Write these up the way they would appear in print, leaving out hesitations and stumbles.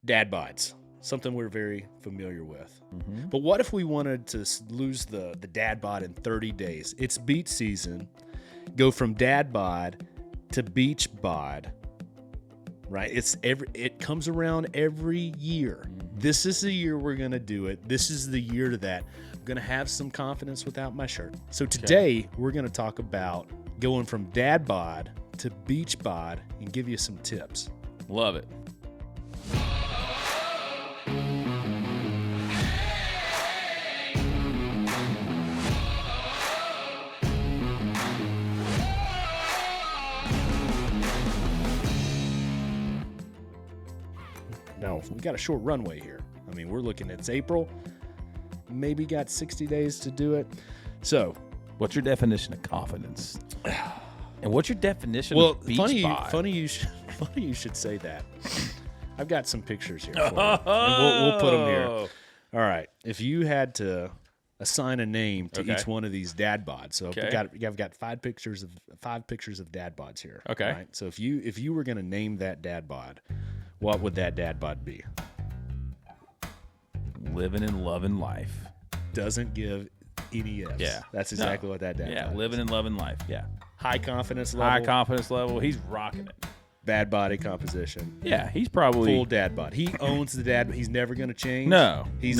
Dad Bods, something we're very familiar with. But what if we wanted to lose the Dad Bod in 30 days? It's beach season. Go from Dad Bod to Beach Bod. Right? It comes around every year. This is the year we're going to do it. This is the year that I'm going to have some confidence without my shirt. So today we're going to talk about going from Dad Bod to Beach Bod and give you some tips. Love it. No, we got a short runway here. I mean, we're looking at April. Maybe got 60 days to do it. So, what's your definition of confidence? And what's your definition of beach bod? Funny you should say that. I've got some pictures here for you, and we'll put them here. All right. If you had to assign a name to each one of these Dad Bods, so I've got five pictures of Dad Bods here. Okay. Right? So if you were going to name that Dad Bod, what would that Dad Bod be? Living and loving life. Doesn't give any F's. Yeah. That's exactly what that Dad Bod living is. and loving life. Yeah. High confidence level. High confidence level. He's rocking it. Bad body composition. Yeah, he's probably full Dad Bod. He owns the Dad. He's never going to change. No. He's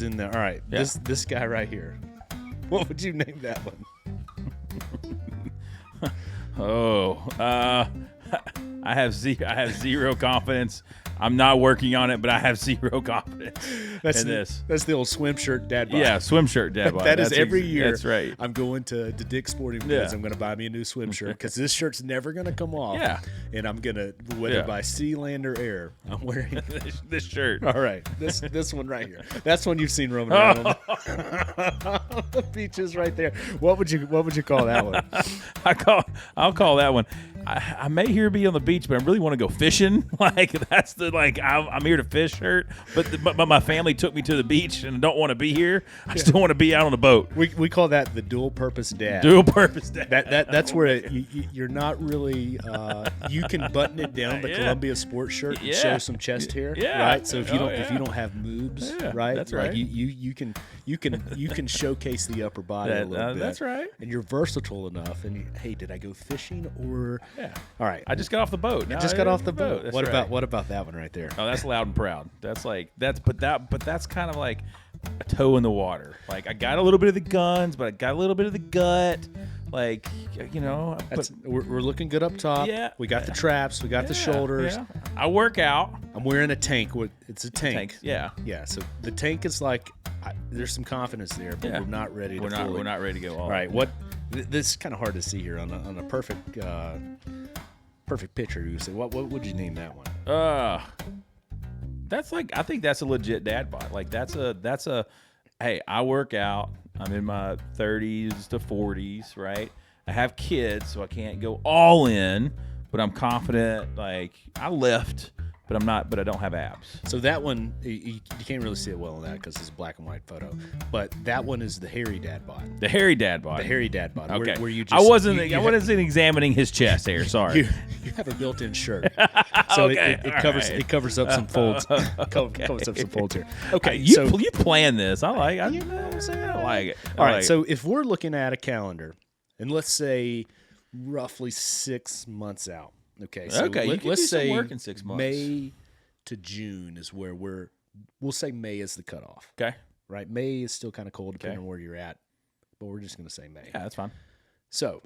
in there. All right. Yeah. This guy right here. What would you name that one? I have zero confidence. I'm not working on it, but I have zero confidence in this. That's the old swim shirt Dad Bod. Yeah, swim shirt Dad Bod. That's every year. That's right. I'm going to Dick's Sporting Goods. I'm going to buy me a new swim shirt because this shirt's never going to come off. Yeah. And I'm going to, whether by sea, land, or air, I'm wearing this shirt. All right. This one right here. That's one you've seen roaming around on the beaches right there. What would you call that one? I'll call that one. I may here be on the beach, but I really want to go fishing. Like that's the I'm here to fish shirt. But my family took me to the beach and I don't want to be here. I still want to be out on the boat. We call that the dual purpose dad. Dual purpose dad. That's where you're not really you can button it down the Columbia sports shirt and show some chest hair. Yeah. Right. So if you don't have moobs, right? That's right. You can showcase the upper body a little bit. That's right. And you're versatile enough. And hey, did I go fishing or? Yeah. All right. I just got off the boat. Just got off the boat. That's What right. about that one right there? Oh, that's loud and proud. That's kind of like a toe in the water. Like I got a little bit of the guns, but I got a little bit of the gut. Like we're looking good up top. Yeah. We got the traps. We got the shoulders. Yeah. I work out. I'm wearing a tank. It's a tank. Yeah. Yeah. So the tank is like there's some confidence there, but we're not ready. We're not ready to go all. All right. This is kind of hard to see here on a perfect picture. You say what would you name that one? That's I think that's a legit Dad Bod. Like that's a hey, I work out. I'm in my 30s to 40s, right? I have kids, so I can't go all in, but I'm confident. Like I lift, but I don't have abs. So that one you can't really see it well in that because it's a black and white photo. But that one is the hairy Dad Bod. The hairy Dad Bod. The hairy Dad Bod. Okay. Where you just, I wasn't examining his chest hair. Sorry. You have a built-in shirt, so it covers up some folds. Covers up some folds here. Okay, you plan this. I like it. All right, so if we're looking at a calendar, and let's say roughly 6 months out. Okay, so let's say work in 6 months. May to June is where we'll say May is the cutoff. Okay, right. May is still kind of cold depending on where you're at, but we're just going to say May. Yeah, that's fine. So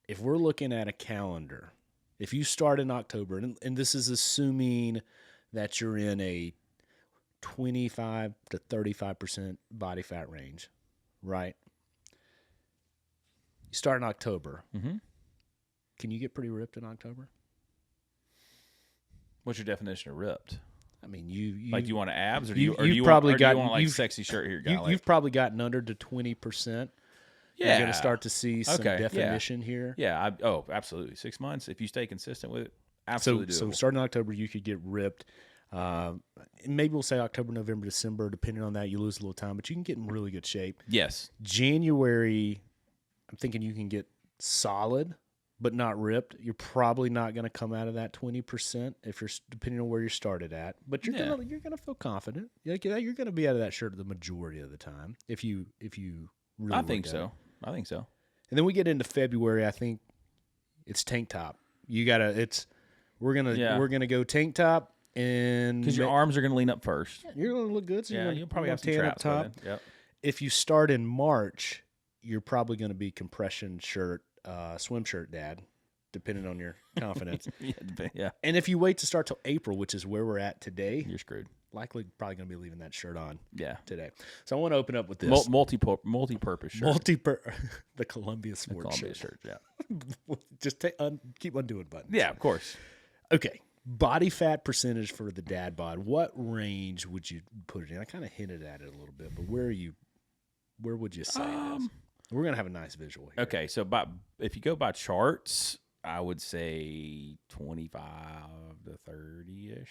if we're looking at a calendar, if you start in October, and this is assuming that you're in a 25 to 35% body fat range, right? You start in October. Mm-hmm. Can you get pretty ripped in October? What's your definition of ripped? I mean, you want abs, or do you've you probably want like sexy shirt here guy? You've probably gotten under to 20%. Yeah, you're going to start to see some definition here. Yeah, absolutely. 6 months if you stay consistent with it. Absolutely. So starting in October, you could get ripped. Maybe we'll say October, November, December. Depending on that, you lose a little time, but you can get in really good shape. Yes. January, I'm thinking you can get solid. but not ripped, you're probably not going to come out of that 20% if you're depending on where you started at. But you're gonna feel confident. You're going to be out of that shirt the majority of the time if you really. I think so. And then we get into February. I think it's tank top. We're gonna go tank top, and because your arms are going to lean up first. You're going to look good. So you'll probably have some tan traps up top. Yep. If you start in March, you're probably going to be compression shirt, swim shirt dad, depending on your confidence. Yeah. And if you wait to start till April, which is where we're at today, you're screwed. Likely probably going to be leaving that shirt on. Yeah. Today. So I want to open up with this multi-purpose shirt. The Columbia Sports shirt. Yeah. Just keep undoing buttons. Yeah, of course. Okay. Body fat percentage for the dad bod. What range would you put it in? I kind of hinted at it a little bit, but where would you say it is? We're going to have a nice visual here. Okay, so if you go by charts, I would say 25 to 30-ish.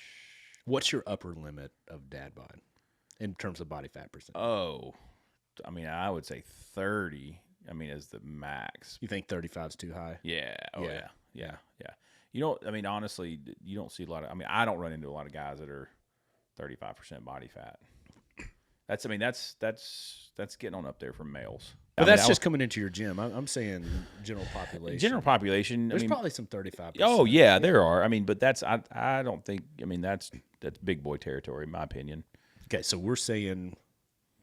What's your upper limit of dad bod in terms of body fat percentage? Oh, I mean, I would say 30. I mean, as the max. You think 35 is too high? Yeah. Oh, yeah. You don't. I mean, honestly, you don't see a lot of. I mean, I don't run into a lot of guys that are 35% body fat. That's getting on up there for males. But that's just coming into your gym. I'm saying general population. General population. There's probably some 35%. Oh yeah, there are. I mean, but I don't think. I mean, that's big boy territory in my opinion. Okay, so we're saying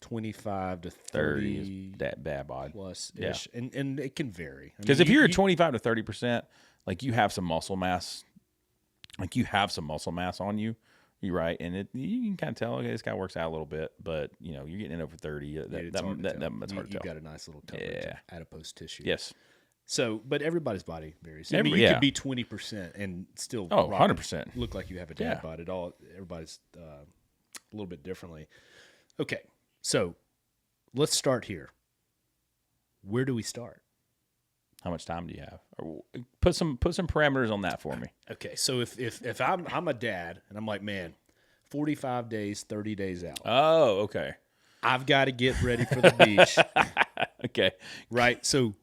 25 to 30 is that bad bod plus ish, and it can vary. Because if you're at 25 to 30%, like you have some muscle mass, on you. You're right, and you can kind of tell. Okay, this guy works out a little bit, but you're getting in over 30. That's hard to tell. You've got a nice little coverage of adipose tissue. Yes. So, but everybody's body varies. I mean, you could be 20% and still 100% look like you have a dad bod. Everybody's a little bit differently. Okay, so let's start here. Where do we start? How much time do you have? Or put some parameters on that for me. Okay, so if I'm a dad and I'm like, man, 45 days, 30 days out. Oh, okay. I've got to get ready for the beach. Okay. Right. So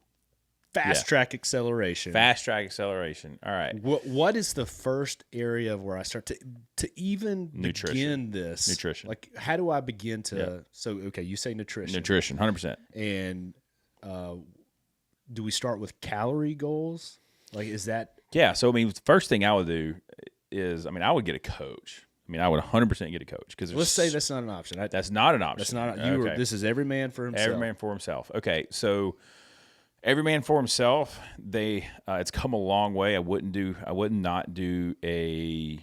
fast track acceleration. All right. What is the first area of where I start to even begin this? Nutrition. Like, how do I begin to? Yeah. So okay, you say nutrition. Nutrition, 100%. And do we start with calorie goals? Like, is that? Yeah. So, I mean, the first thing I would do is, I would get a coach. I would 100% get a coach. Because let's say that's not an option. That's not an option. That's not. This is every man for himself. Every man for himself. Okay. So, every man for himself. It's come a long way. I would not do a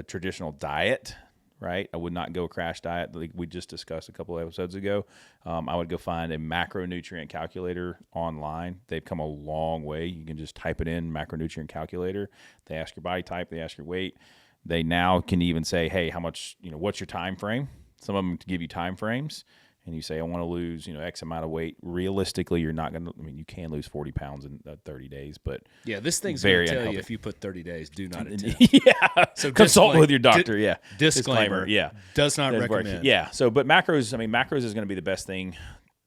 traditional diet. Right, I would not go a crash diet like we just discussed a couple of episodes ago. I would go find a macronutrient calculator online. They've come a long way. You can just type it in, macronutrient calculator. They ask your body type, they ask your weight. They now can even say, hey, how much, what's your time frame? Some of them give you time frames. And you say, I want to lose, X amount of weight. Realistically, you're not going to, you can lose 40 pounds in 30 days, but yeah, this thing's going to tell you if you put 30 days, do not attempt. Yeah. So consult with your doctor. Disclaimer. Yeah. Does not recommend. Yeah. So, but macros is going to be the best thing.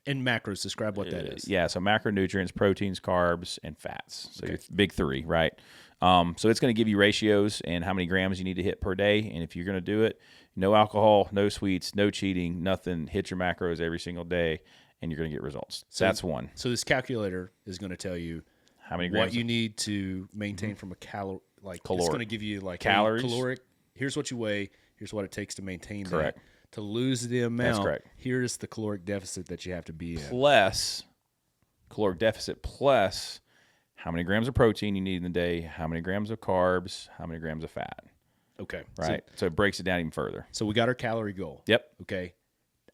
And macros, describe what that is. Yeah. So macronutrients, proteins, carbs, and fats. So your big three, right? So it's going to give you ratios and how many grams you need to hit per day. And if you're going to do it, no alcohol, no sweets, no cheating, nothing. Hit your macros every single day, and you're going to get results. So that's one. So this calculator is going to tell you how many grams what you need to maintain from a caloric. It's going to give you calories. Caloric. Here's what you weigh. Here's what it takes to maintain Correct. that. To lose the amount. That's correct. Here's the caloric deficit that you have to be in. Plus how many grams of protein you need in the day, how many grams of carbs, how many grams of fat. Okay. Right. So it breaks it down even further. So we got our calorie goal. Yep. Okay.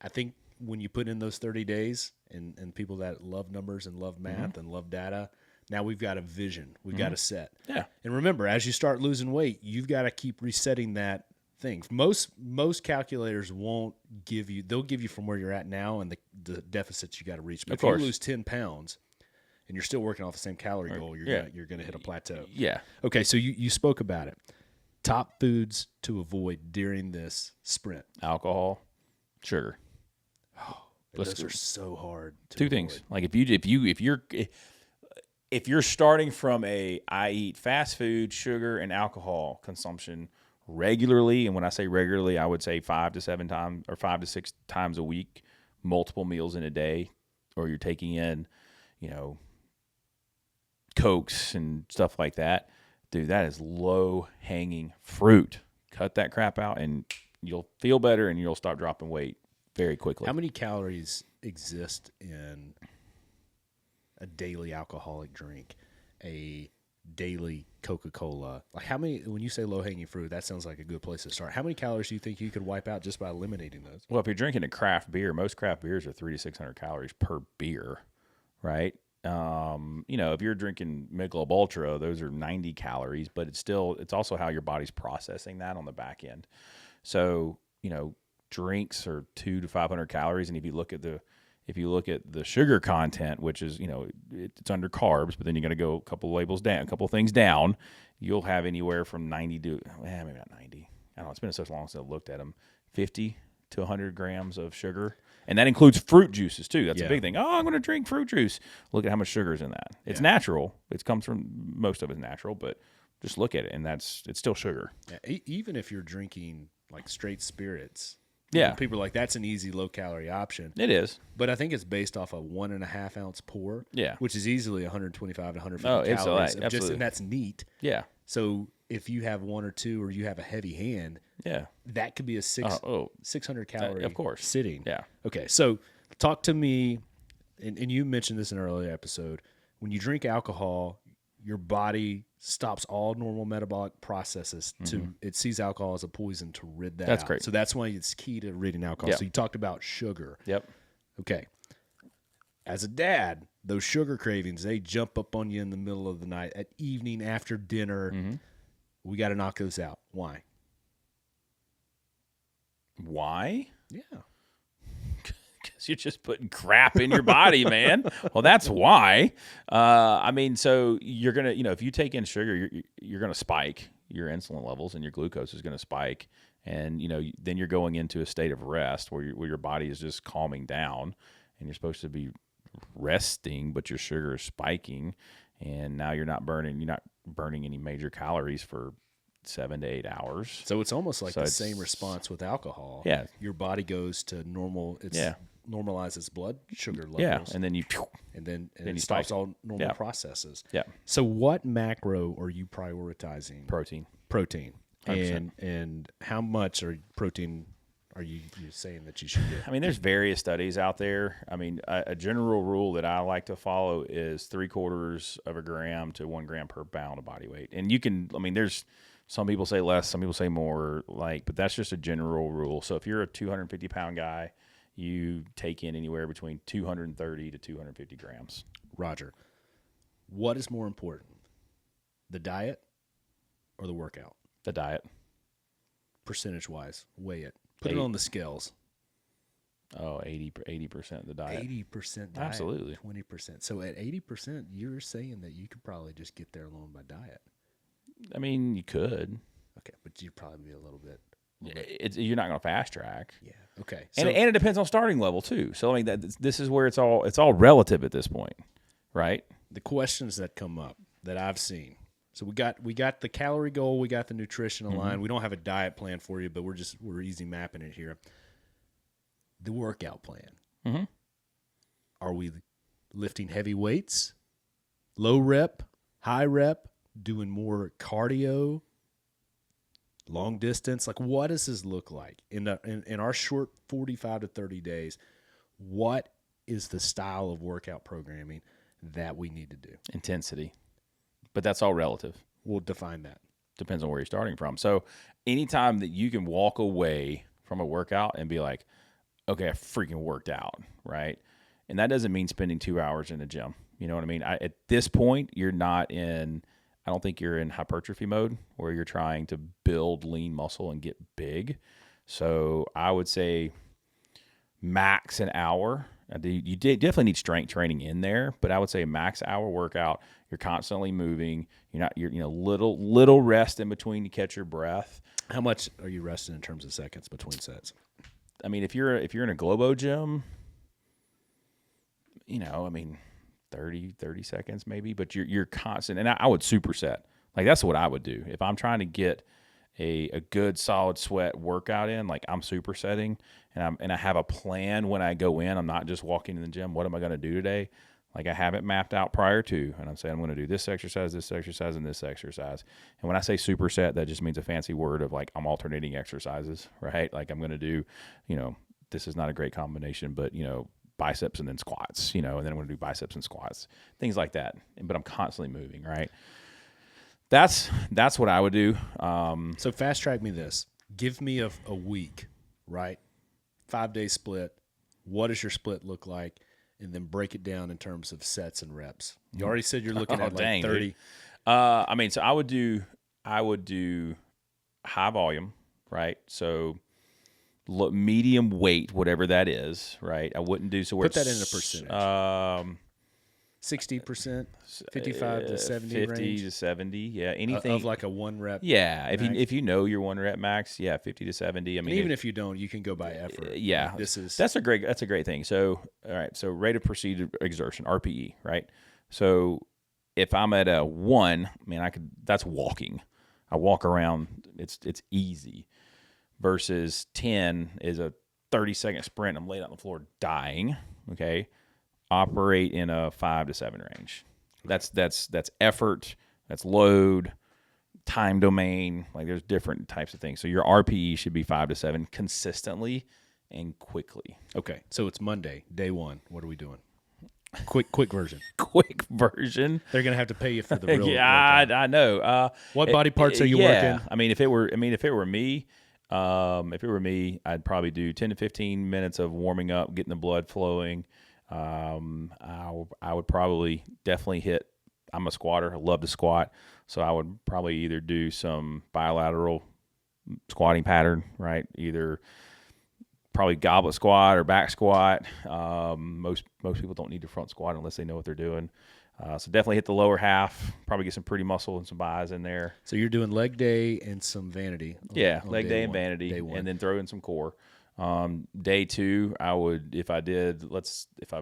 I think when you put in those 30 days and people that love numbers and love math and love data, now we've got a vision. We've got a set. Yeah. And remember, as you start losing weight, you've got to keep resetting that thing. Most calculators won't give you, they'll give you from where you're at now and the deficits you got to reach. But if you lose 10 pounds and you're still working off the same calorie goal, you're going to hit a plateau. Yeah. Okay. So you spoke about it. Top foods to avoid during this sprint: alcohol, sugar. Oh, those are so hard to Two avoid. things. Like if you're if you're starting from I eat fast food, sugar, and alcohol consumption regularly, and when I say regularly, I would say 5 to 7 times or 5 to 6 times a week, multiple meals in a day, or you're taking in, Cokes and stuff like that, dude, that is low-hanging fruit. Cut that crap out, and you'll feel better, and you'll stop dropping weight very quickly. How many calories exist in a daily alcoholic drink, a daily Coca-Cola? Like, how many, when you say low-hanging fruit, that sounds like a good place to start. How many calories do you think you could wipe out just by eliminating those? Well, if you're drinking a craft beer, most craft beers are 300 to 600 calories per beer, right? If you're drinking Michelob Ultra, those are 90 calories, but it's also how your body's processing that on the back end. So, drinks are 200 to 500 calories. And if you look at the sugar content, which is, it's under carbs, but then you're going to go a couple things down, you'll have anywhere from 90 to, maybe not 90. I don't know. It's been so long since I've looked at them. 50 to 100 grams of sugar. And that includes fruit juices too. That's a big thing. Oh, I'm going to drink fruit juice. Look at how much sugar is in that. It's natural. Most of it's natural, but just look at it, and it's still sugar. Yeah, even if you're drinking like straight spirits, people are like, that's an easy low-calorie option. It is. But I think it's based off a 1.5 ounce pour, which is easily 125 to 150 calories. Absolutely. And that's neat. Yeah. So if you have one or two, or you have a heavy hand, that could be a 600 calorie of course. sitting. Yeah. Okay, so talk to me, and you mentioned this in an earlier episode. When you drink alcohol, your body stops all normal metabolic processes. It sees alcohol as a poison to rid that out. That's great. So that's why it's key to ridding alcohol. Yep. So you talked about sugar. Yep. Okay. As a dad, those sugar cravings, they jump up on you in the middle of the night, at evening, after dinner. We got to knock those out. Why? Why? Yeah. Because you're just putting crap in your body, man. Well, that's why. So you're going to, if you take in sugar, you're going to spike your insulin levels, and your glucose is going to spike. And, then you're going into a state of rest where your body is just calming down, and you're supposed to be resting, but your sugar is spiking. And now you're not burning any major calories for 7 to 8 hours. So it's almost like the same response with alcohol. Yeah. Your body goes to normal. Normalizes blood sugar levels. Yeah. And then it stops all normal processes. Yeah. So what macro are you prioritizing? Protein. 100%. And how much protein are you saying that you should get? There's various studies out there. A general rule that I like to follow is 3/4 of a gram to 1 gram per pound of body weight. And you can, there's some people say less, some people say more, but that's just a general rule. So if you're a 250 pound guy, you take in anywhere between 230 to 250 grams. Roger. What is more important, the diet or the workout? The diet. Percentage-wise, weigh it. Put it on the scales. Oh, 80% the diet. 80% diet. Absolutely. 20%. So at 80%, you're saying that you could probably just get there alone by diet. You could. Okay, but you'd probably be a little bit. You're not going to fast track. Yeah. Okay. So, and it depends on starting level too. So this is where it's all relative at this point, right? The questions that come up that I've seen. So we got the calorie goal, we got the nutritional line. We don't have a diet plan for you, but we're easy mapping it here. The workout plan. Are we lifting heavy weights, low rep, high rep, doing more cardio, long distance? Like, what does this look like in our short 45 to 30 days? What is the style of workout programming that we need to do? Intensity. But that's all relative. We'll define that. Depends on where you're starting from. So anytime that you can walk away from a workout and be like, okay, I freaking worked out, right? And that doesn't mean spending 2 hours in the gym. You know what I mean? At this point, I don't think you're in hypertrophy mode where you're trying to build lean muscle and get big. So I would say max an hour. You definitely need strength training in there, but I would say max hour workout. You're constantly moving. You're little rest in between to catch your breath. How much are you resting in terms of seconds between sets? If you're in a Globo gym, 30 seconds maybe, but you're constant. And I would superset. Like that's what I would do. If I'm trying to get a good solid sweat workout in, like I'm supersetting and I have a plan when I go in. I'm not just walking in the gym. What am I going to do today? Like I have it mapped out prior to, and I'm saying I'm going to do this exercise, and this exercise. And when I say superset, that just means a fancy word of like I'm alternating exercises, right? Like I'm going to do, this is not a great combination, but biceps and then squats, and then I'm going to do biceps and squats, things like that. But I'm constantly moving, right? That's what I would do. So fast track me this. Give me a week, right? 5-day split. What does your split look like? And then break it down in terms of sets and reps. You already said you're looking at like 30. Dude. So I would do high volume, right? So medium weight, whatever that is, right? I wouldn't do so. Put that in a percentage. 60%, 55 to 70 50 range? to 70, yeah. Anything of like a 1 rep. Yeah, max? if you know your 1 rep max, yeah, 50 to 70. I mean, and even if you don't, you can go by effort. Yeah, like that's a great thing. So all right, so rate of proceeded exertion, RPE, right? So if I'm at a 1, that's walking. I walk around, it's easy. Versus 10 is a 30-second sprint. I'm laid out on the floor dying. Okay. Operate in a 5 to 7 range. That's effort, that's load, time domain. Like there's different types of things. So your RPE should be 5 to 7 consistently and quickly. Okay, so it's Monday, day 1. What are we doing? Quick version. Quick version. They're gonna have to pay you for the real. Yeah, I know. What body parts are you working? If it were me, I'd probably do 10 to 15 minutes of warming up, getting the blood flowing. I would probably definitely hit. I'm a squatter. I love to squat. So I would probably either do some bilateral squatting pattern, right? Either probably goblet squat or back squat. Most people don't need to front squat unless they know what they're doing. So definitely hit the lower half. Probably get some pretty muscle and some bis in there. So you're doing leg day and some vanity. On leg day and vanity, and then throw in some core. Day 2, I would, if I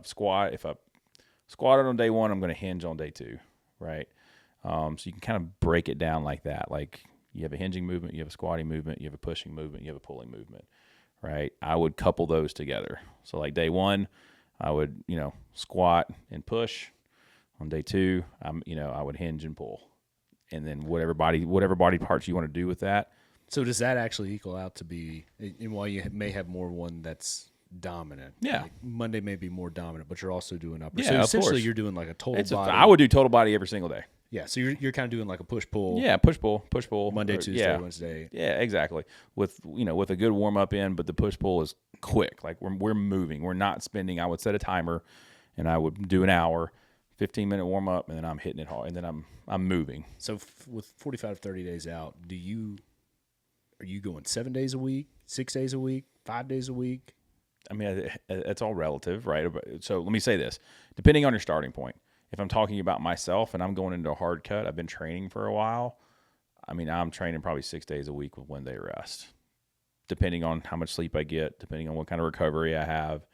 squatted on day 1, I'm going to hinge on day 2, right? So you can kind of break it down like that. Like you have a hinging movement, you have a squatting movement, you have a pushing movement, you have a pulling movement, right? I would couple those together. So like day 1, I would, squat and push. On day 2, I would hinge and pull. And then whatever body parts you want to do with that. So does that actually equal out to be, and while you may have more one that's dominant, yeah, like Monday may be more dominant, but you're also doing upper. Yeah, so of essentially course. You're doing like a total body. I would do total body every single day. Yeah, so you're kind of doing like a push pull. Yeah, push pull. Monday, Tuesday, Wednesday. Yeah, exactly. With a good warm up in, but the push pull is quick. Like we're moving. We're not spending. I would set a timer, and I would do an hour. 15-minute warm up, and then I'm hitting it hard, and then I'm moving. So with 45 to 30 days out, are you going 7 days a week, 6 days a week, 5 days a week? It's all relative, right? So let me say this: depending on your starting point, if I'm talking about myself and I'm going into a hard cut, I've been training for a while. I'm training probably 6 days a week with 1 day rest, depending on how much sleep I get, depending on what kind of recovery I have,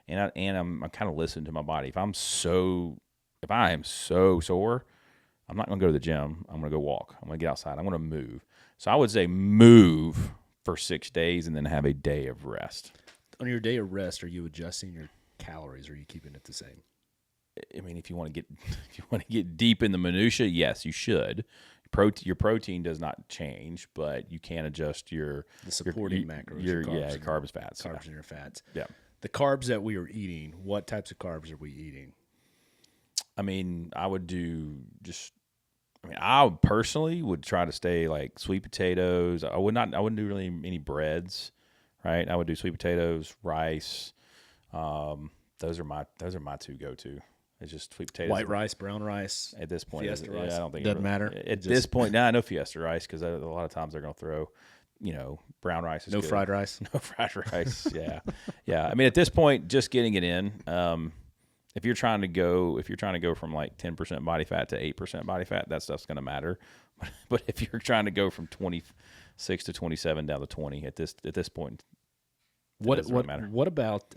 and I'm kind of listening to my body. If I am so sore, I'm not going to go to the gym. I'm going to go walk. I'm going to get outside. I'm going to move. So I would say move for 6 days and then have a day of rest. On your day of rest, are you adjusting your calories or are you keeping it the same? If you want to get deep in the minutia, yes, you should. Your protein does not change, but you can adjust the supporting macros. Carbs, fats. Carbs and your fats. Yeah. The carbs that we are eating, what types of carbs are we eating? I would do I personally would try to stay like sweet potatoes. I wouldn't do really any breads, right? I would do sweet potatoes, rice. Those are my 2 go-to. It's just sweet potatoes. White rice, brown rice. At this point, Fiesta rice. I don't think doesn't matter. At this point, now I know Fiesta rice because a lot of times they're going to throw, brown rice is no good. Fried rice. No fried rice. Yeah, yeah. At this point, just getting it in. If you're trying to go from like 10% body fat to 8% body fat, that stuff's going to matter. But if you're trying to go from 26 to 27 down to 20 at this point, doesn't really matter. What about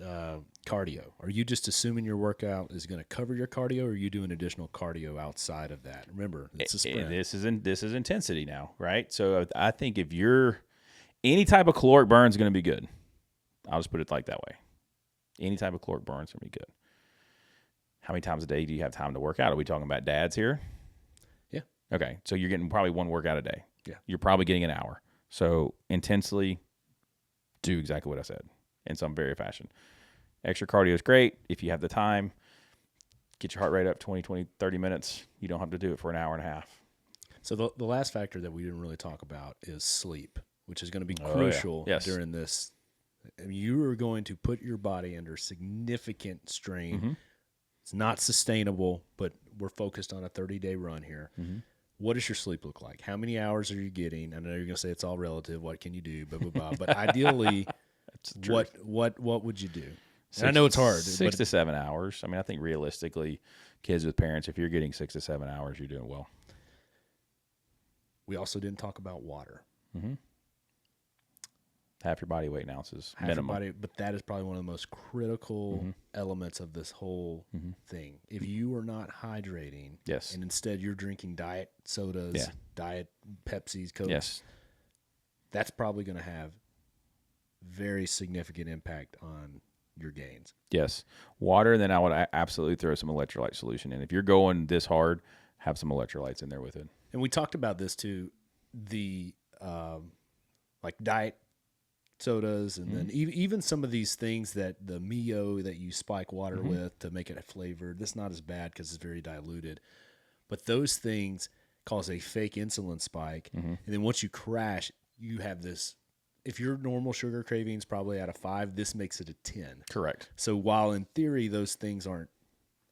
cardio? Are you just assuming your workout is going to cover your cardio, or are you doing additional cardio outside of that? Remember, it's a sprint. This is intensity now, right? So I think if you're any type of caloric burn is going to be good. I'll just put it like that way. Any type of caloric burn is going to be good. How many times a day do you have time to work out? Are we talking about dads here? Yeah. Okay, so you're getting probably one workout a day. Yeah. You're probably getting an hour. So intensely do exactly what I said in some very fashion. Extra cardio is great. If you have the time, get your heart rate up 20, 30 minutes. You don't have to do it for an hour and a half. So the last factor that we didn't really talk about is sleep, which is going to be crucial during this. I mean, you are going to put your body under significant strain. Mm-hmm. It's not sustainable, but we're focused on a 30-day run here. Mm-hmm. What does your sleep look like? How many hours are you getting? I know you're going to say it's all relative. What can you do? Blah, blah, blah. But ideally, what would you do? And I know it's hard. 6 to 7 hours. I mean, I think realistically, kids with parents, if you're getting 6 to 7 hours, you're doing well. We also didn't talk about water. Mm-hmm. Half your body weight in ounces, minimum. But that is probably one of the most critical elements of this whole thing. If you are not hydrating, and instead you're drinking diet sodas, diet Pepsis, Cokes, that's probably going to have very significant impact on your gains. Yes. Water, and then I would absolutely throw some electrolyte solution in. If you're going this hard, have some electrolytes in there with it. And we talked about this too, the like diet sodas, and then even some of these things that the Mio that you spike water with to make it flavored. That's not as bad because it's very diluted, but those things cause a fake insulin spike, and then once you crash, you have this. If your normal sugar craving is probably out of 5, this makes it a 10. Correct. So while in theory those things aren't,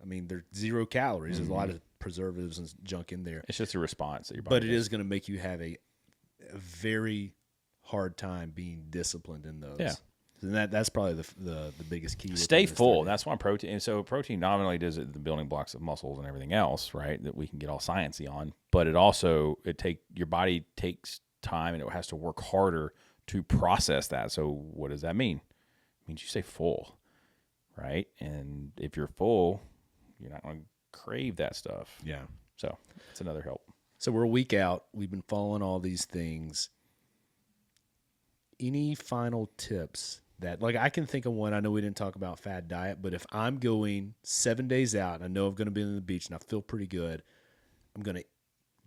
I mean, they're 0 calories. There's a lot of preservatives and junk in there. It's just a response that your body But it is going to make you have a very hard time being disciplined in those. Yeah. And that's probably the biggest key. Stay full. That's why protein. And so protein not only does it the building blocks of muscles and everything else, right, that we can get all sciencey on, but it also your body takes time and it has to work harder to process that. So what does that mean? It means you stay full, right? And if you're full, you're not going to crave that stuff. Yeah. So that's another help. So we're a week out. We've been following all these things. Any final tips that, like, I can think of one. I know we didn't talk about fad diet, but if I'm going 7 days out, and I know I'm going to be on the beach and I feel pretty good, I'm going to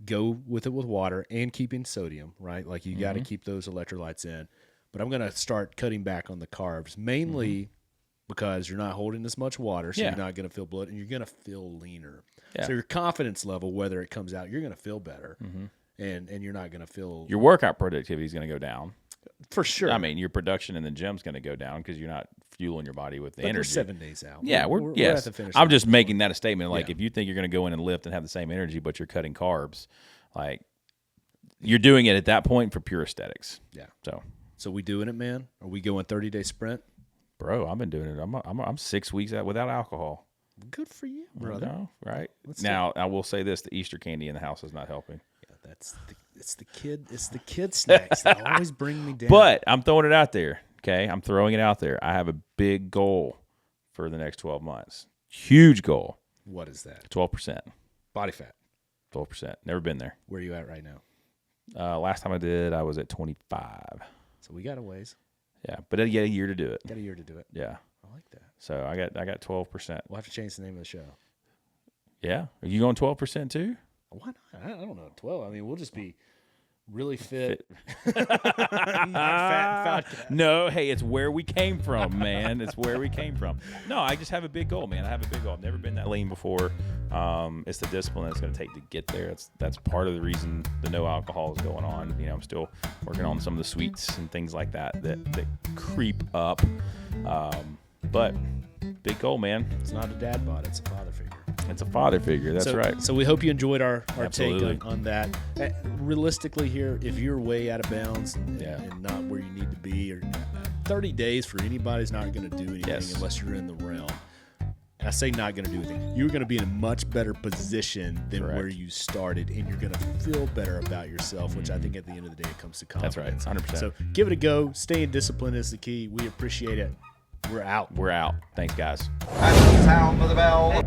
go with it with water and keeping sodium, right? Like, you got to keep those electrolytes in. But I'm going to start cutting back on the carbs, mainly because you're not holding as much water, so you're not going to feel bloated, and you're going to feel leaner. Yeah. So your confidence level, whether it comes out, you're going to feel better, and you're not going to feel... Your workout productivity is going to go down. For sure. I mean, your production in the gym's going to go down because you're not fueling your body with the energy. We're 7 days out. Yeah, we're at the finish. I'm just making that a statement. Like, if you think you're going to go in and lift and have the same energy, but you're cutting carbs, like, you're doing it at that point for pure aesthetics. Yeah. So we doing it, man? Are we going 30-day sprint? Bro, I've been doing it. I'm 6 weeks out without alcohol. Good for you, brother. No, right? Now, I will say this: the Easter candy in the house is not helping. Yeah, it's the kid snacks that always bring me down. But I'm throwing it out there. Okay, I'm throwing it out there. I have a big goal for the next 12 months. Huge goal. What is that? 12% body fat. 12%. Never been there. Where are you at right now? Last time I did, I was at 25. So we got a ways. Yeah, but you get a year to do it. Got a year to do it. Yeah. I like that. So I got 12%. We'll have to change the name of the show. Yeah. Are you going 12% too? Why not? I don't know. 12. I mean, we'll just be really fit. Not fat podcast. No, hey, it's where we came from, man. It's where we came from. No, I just have a big goal, man. I have a big goal. I've never been that lean before. It's the discipline it's going to take to get there. That's part of the reason the no alcohol is going on. You know, I'm still working on some of the sweets and things like that creep up. But big goal, man. It's not a dad bod. It's a father figure. It's a father figure. That's right. So we hope you enjoyed our take on that. Realistically here, if you're way out of bounds and not where you need to be, or 30 days for anybody's not going to do anything unless you're in the realm. I say not going to do anything. You're going to be in a much better position than Correct. where you started, and you're going to feel better about yourself, which I think at the end of the day it comes to confidence. That's right, 100%. So give it a go. Staying disciplined is the key. We appreciate it. We're out. We're out. Thanks, guys. And the sound of the bell.